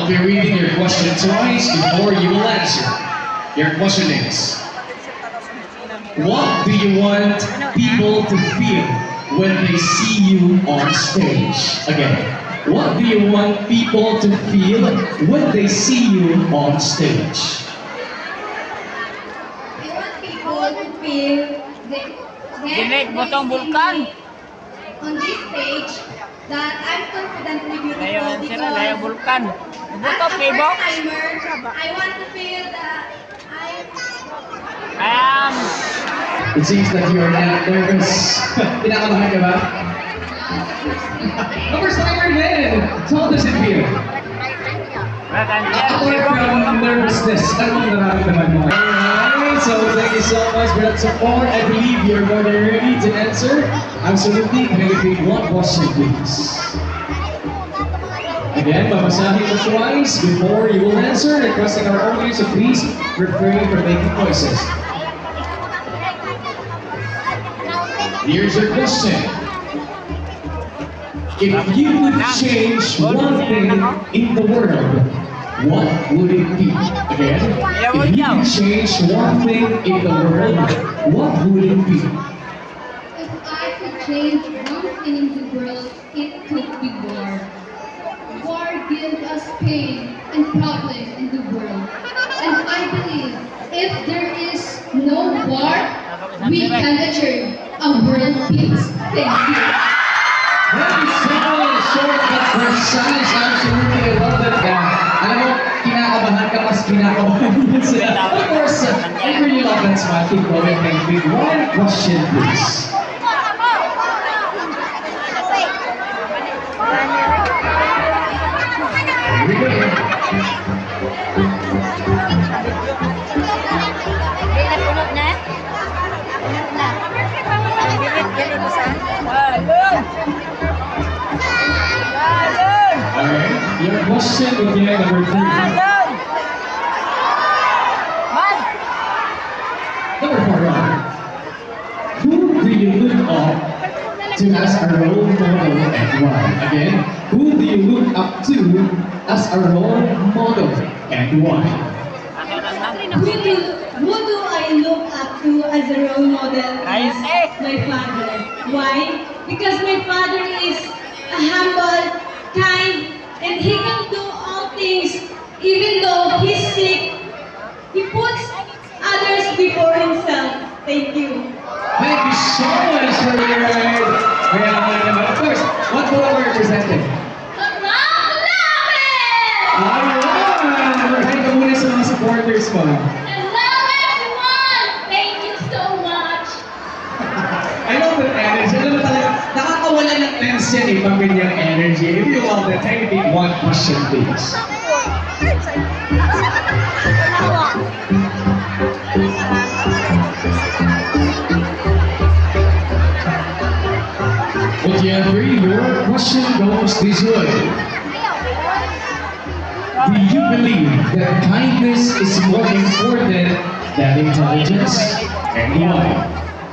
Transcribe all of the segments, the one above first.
I'll be reading your question twice before you will answer. Your question is, what do you want people to feel when they see you on stage? Again, what do you want people to feel when they see you on stage? I want people to feel Dinig mo tong bulkan. on this stage that I'm confidently beautiful Layo because sila, layo bulkan. as Buto a pibo. first-timer, I want to feel that It seems that you are not nervous. Kinakabahan ka ba? First timer din! So how does it feel? Apart from nervousness, anong nararamdaman mo? Alright, so thank you so much for that support. I believe you're more than ready to answer. Absolutely. Can I repeat one question, please? Again, babasahin mo twice before you will answer, requesting our audience to please refrain from making noises. Here's your question. If you could change one thing in the world, what would it be? Again, if you could change one thing in the world, what would it be? if I could change one thing in the world, it could be war. War gives us pain and problems in the world. And I believe if there is no war, we can achieve a world peace. Thank you. Thank you so much, short but precise. Absolutely, I love that guy. Alam mo, kinakabahan ka, mas kinakabahan din sila. Of course, I really love that smile. Keep going and big one question, please. Here we go. Puno na? Puno na. Gilit mo sa? Alright, your question will be number 3. Number 4, rather. Who do you look up to as a role model and why? Again, who do you look up to as a role model and why? Who do I look up to as a role model? Ayos eh. My father. Why? Because my father is a humble, kind, and he can do all things even though he's sick. He puts others before himself. Thank you. Thank you so much for your ride. Of course, what will we representing? Alright! Maraming ka muna sa mga supporters mo. Hello everyone! Thank you so much. I love that energy. Alam mo talaga, nakakawala ng lens yan eh, pag ganyang energy. If you love that, can you take one question, please? Would you agree? Your question goes this way. Do you believe that kindness is more important than intelligence? And why?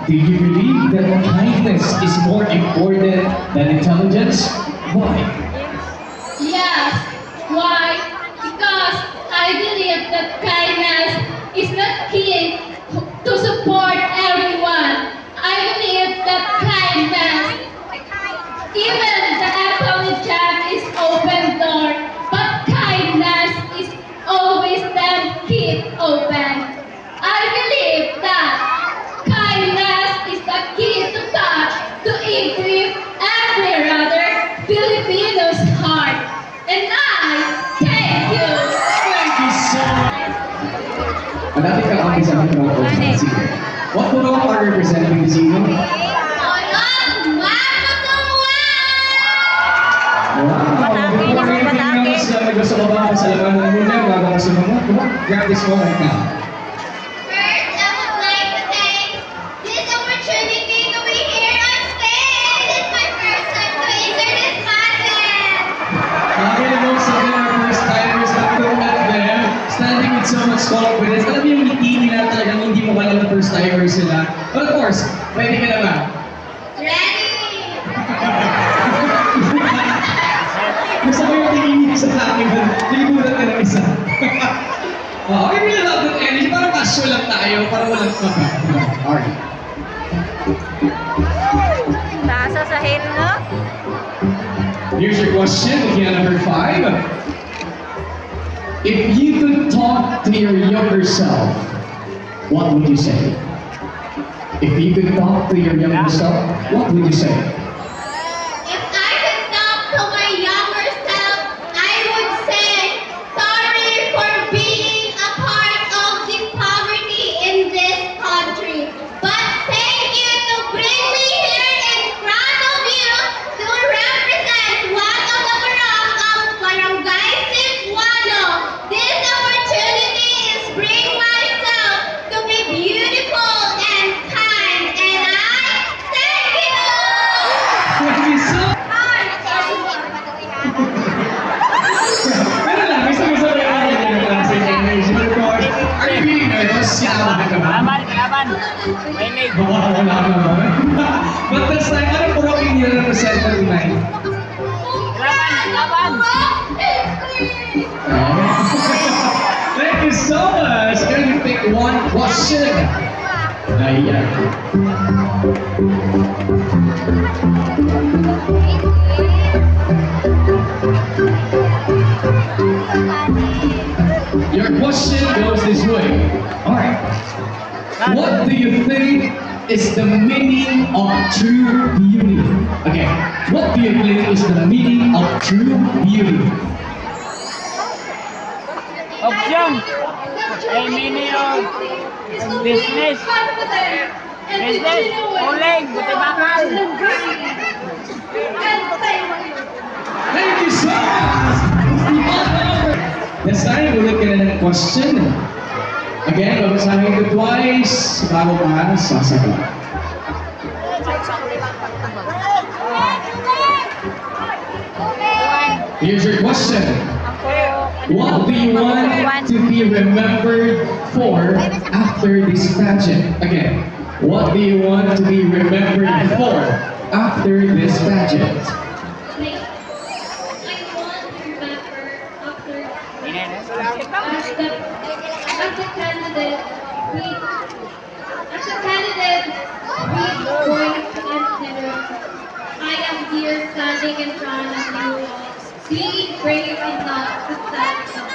Do you believe that kindness is more important than intelligence? Why? Yes. Why? Because I believe that kindness is not key to support everyone. I believe that kindness, even the intelligence is open door, but kindness is always the key open. I believe that kindness is the key to touch, to increase every other Filipino's heart. And I thank you. Thank you so much. Malapit ka kami sa ating mga organization. What photo are representing this evening? Wow! Before anything else, gusto ko ba sa laban ng muna bago ko sumunod? Come on, grab this one right now. First, I would like to thank this opportunity to be here on stage. It's my first time to enter this pageant. Lagi na mo sa mga first timers na look at them, standing with so much confidence. Alam mo yung ngiti nila talagang hindi mo alam na first timers sila. But of course, ready ka naman. Ready? Gusto ko yung tingin niyo sa sa akin. Nilibulat ka ng isa. Oh, I really love that energy. Parang casual lang tayo. Parang walang kaba. Alright. Nasa sa hill, no? Here's your question, again, number 5. If you could talk to your younger self, what would you say? If you could talk to your younger self, what would you say? If I could talk to my younger self, I would say, sorry for being a part of the poverty in this country. But thank you to bring me here in front of you to represent one of the barangay of Barangay Cebuano. This opportunity is bring myself to be beautiful and kind. And I thank you! Thank you so Pero lang, gusto mo sabihin ako yung classic energy. Of course, are you feeling nervous? Sinamahan ka ba? Kalaban, kalaban. May leg. Wala naman. But this time, ano po rin yung represent mo tonight? Kalaban, kalaban. Thank you so much. Can you pick one question? Ayan. Your question goes this way. Alright. What do you think is the meaning of true beauty? Okay. What do you think is the meaning of true beauty? Option. Ay, mini of business. Business. Uling. Butibakan. Thank you so much! This time, ulit ka na ng question. Again, babasahin ko twice bago ka sasagot. Here's your question. What do you want to be remembered for after this pageant? Again, what do you want to be remembered for after this pageant? Like, I want to remember after as the candidate, we going to consider. I am here standing in front of you, being brave enough to stand up.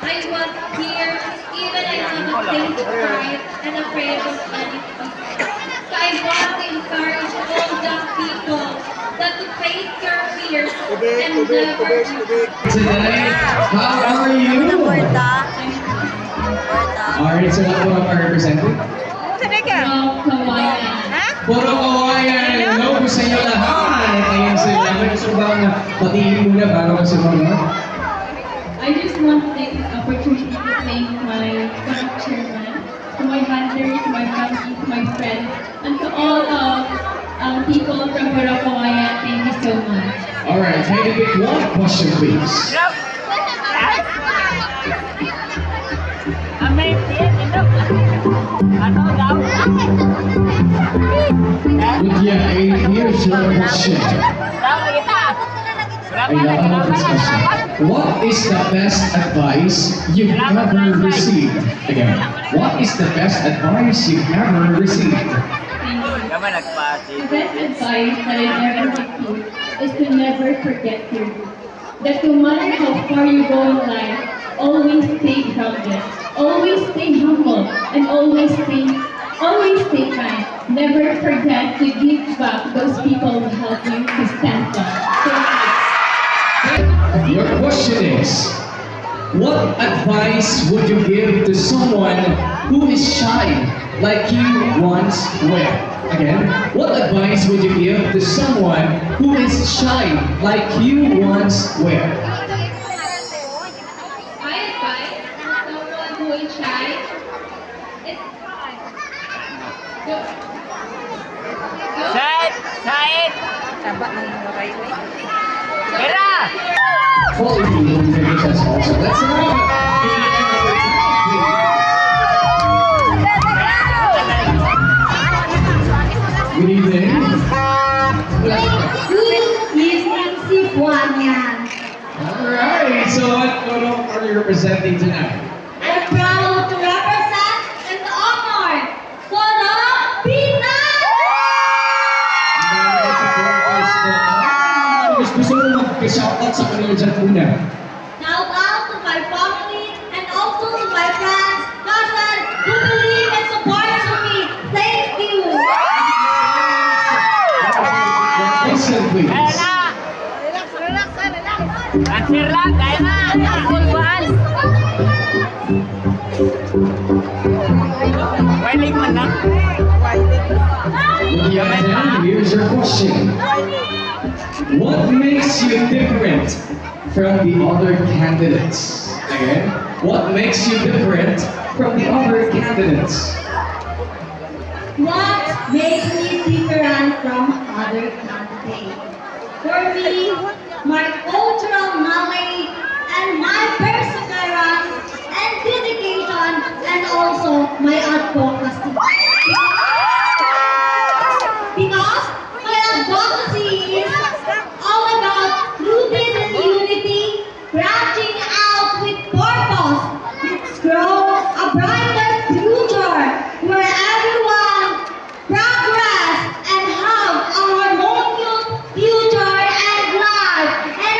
I was here even I have a stage fright and afraid of many people. So I want to encourage all the people that to face your fears and never Today, how are you? Alright, so what po ang representing? from Kawayan. Puro kawayan! Hello po sa inyo lahat! Ayun sila. May gusto ba na patiin muna bago ka sumunod? I just want to take this opportunity to thank my chairman, to my handlers, to my family, to my friends, and to all people from Kawayan. Thank you so much. Alright, can you pick one question please? Amay, ano daw? Yeah, here's your question. Daw kita. I love this question. What is the best advice you've ever received? Again, what is the best advice you've ever received? Kamu nagpasi. The best advice that I ever received is to never forget your roots. That no matter how far you go in life, always stay grounded, always stay humble, and always stay kind. Never forget to give back those people who help you to stand up. Your question is, what advice would you give to someone who is shy like you once were? Again, what advice would you give to someone who is shy like you once were? My advice to someone who is shy is go. Said, Said. Taba ng mga railway. Kira! Follow me on the also. Let's Good evening. Good evening, Cebuanian. Alright. representing tonight? I'm proud to represent and to honor Sonang Pinas! Gusto mo mag-shoutout sa kanila dyan muna. Shout out to my family and also to my friends, cousins who believe and support me. Thank you! Listen, please. Kaya na! Answer lang, kaya na! Pulbaan! Wiling man na. Yeah, here's your question. What makes you different from the other candidates? Again, what makes you different from the other candidates? What makes me different from other candidates? For me, my cultural knowledge and my perseverance and dedication and also my advocacy. Because my advocacy is all about rooted in unity, branching out with purpose. Let's grow a brighter future where everyone progress and have a harmonious future and life. And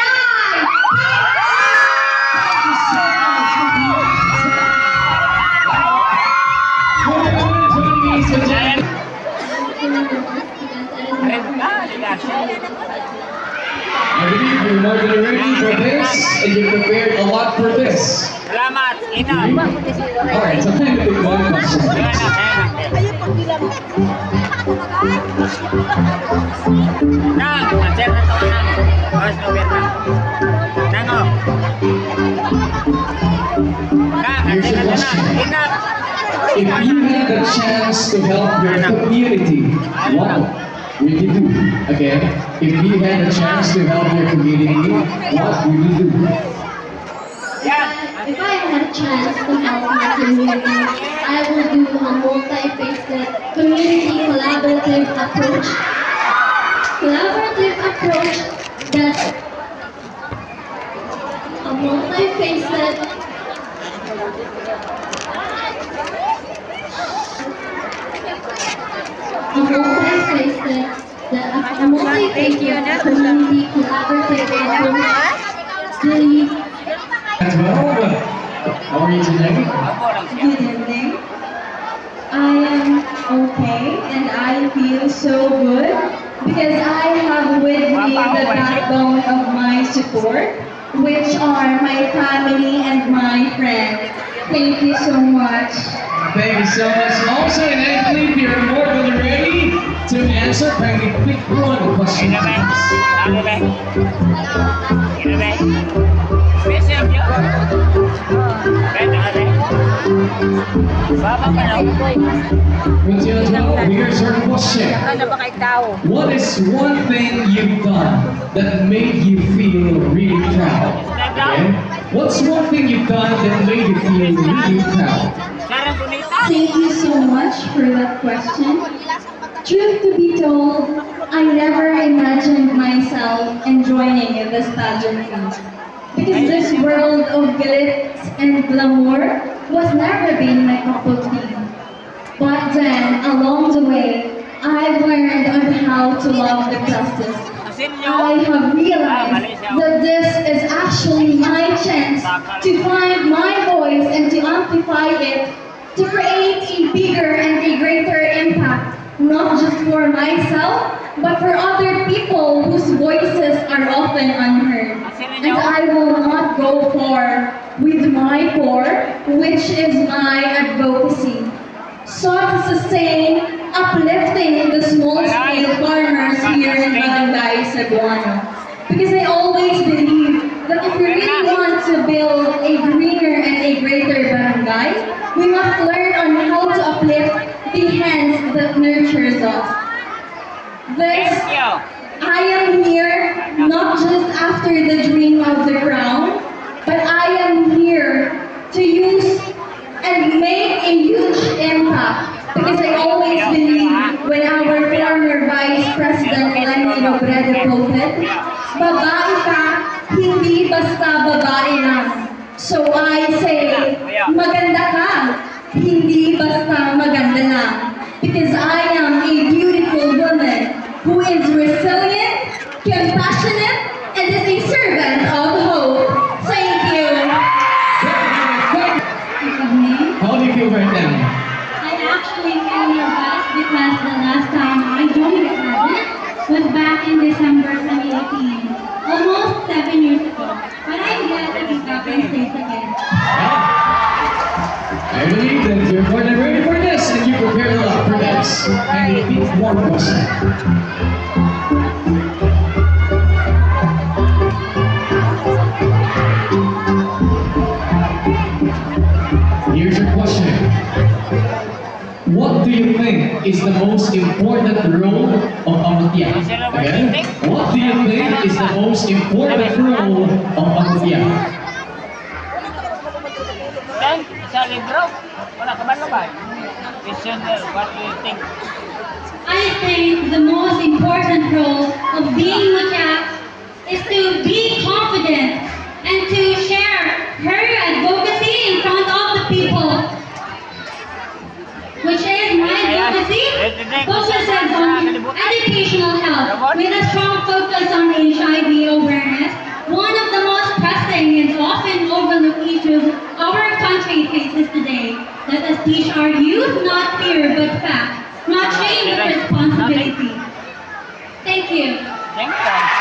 I believe you're more than ready for this, and you prepared a lot for this. Salamat, ina. Alright, so time to pick one question. Kaya na, kaya na. Nang, answer na to, nang. Oras na, wait lang. Nang, oh. Nang, Here's answer your na to, nang. question. Ina. If you had the chance to help your community, what would you do? Again, if you had a chance to help your community, what would you do? Yan. If I had a chance to help my community, I will do a multi-faceted community collaborative approach. Collaborative approach that a multi-faceted community collaborative approach believe As well, how are you today? Ako lang siya. Good evening. I am okay and I feel so good because I have with me the backbone of my support, which are my family and my friends. Thank you so much. Thank you so much. Also, and I believe you're more than ready to answer. Kindly pick one question. Ina, be. Ano, be? Ina, be. Special yun. Be, taka, be. Baba ka na. Routine 12, here's your question. Ano ba kay tao? What is one thing you've done that made you feel really proud? Again, what's one thing you've done that made you feel really proud? Sarang bonita. Thank you so much for that question. Truth to be told, I never imagined myself enjoying in this pageantry. Because this world of glitz and glamour was never been my cup of tea. But then, along the way, I've learned on how to love the process. Asin I nyo. have realized that this is actually my chance to find my voice and to amplify it, to create a bigger and a greater impact, not just for myself, but for other people whose voices are often unheard. And I will not go far with my core, which is my advocacy. Sought to sustain, uplifting the small-scale farmers here in Barangay Cebuano. Because I always believe that if we really want to build a greener and a greater barangay, we must learn on how to uplift the hands that nurtures us. This Thank you. I am here not just after the dream of the crown, but I am here to use and make a huge impact. Because I always believe when our former Vice President Lenny Robredo quoted, babae ka, hindi basta babae lang. So I say, maganda ka, hindi basta maganda lang. Because I am a beautiful woman who is resilient, compassionate, and is a servant of hope. Thank you. How do you feel right now? I actually feel nervous because the last time I joined the cabinet was back in December 2018, almost 7 years ago. But I'm glad to be back on stage again. I believe that you're more than ready for this and you prepared a lot for this. And repeat one question. Here's your question. What do you think is the most important role of a mutya? Again, what do you think is the most important role of a mutya? Dan, sa libro, wala ka ba naman? Questioner, what do you think? I think the most important role of being Mutya is to be confident and to share her advocacy in front of the people, which is my advocacy focuses on educational health with a strong focus on HIV awareness, one of the most pressing and often overlooked issues our country faces today. Let us teach our youth not fear but fact, not shame but responsibility. Thank you. Thank you.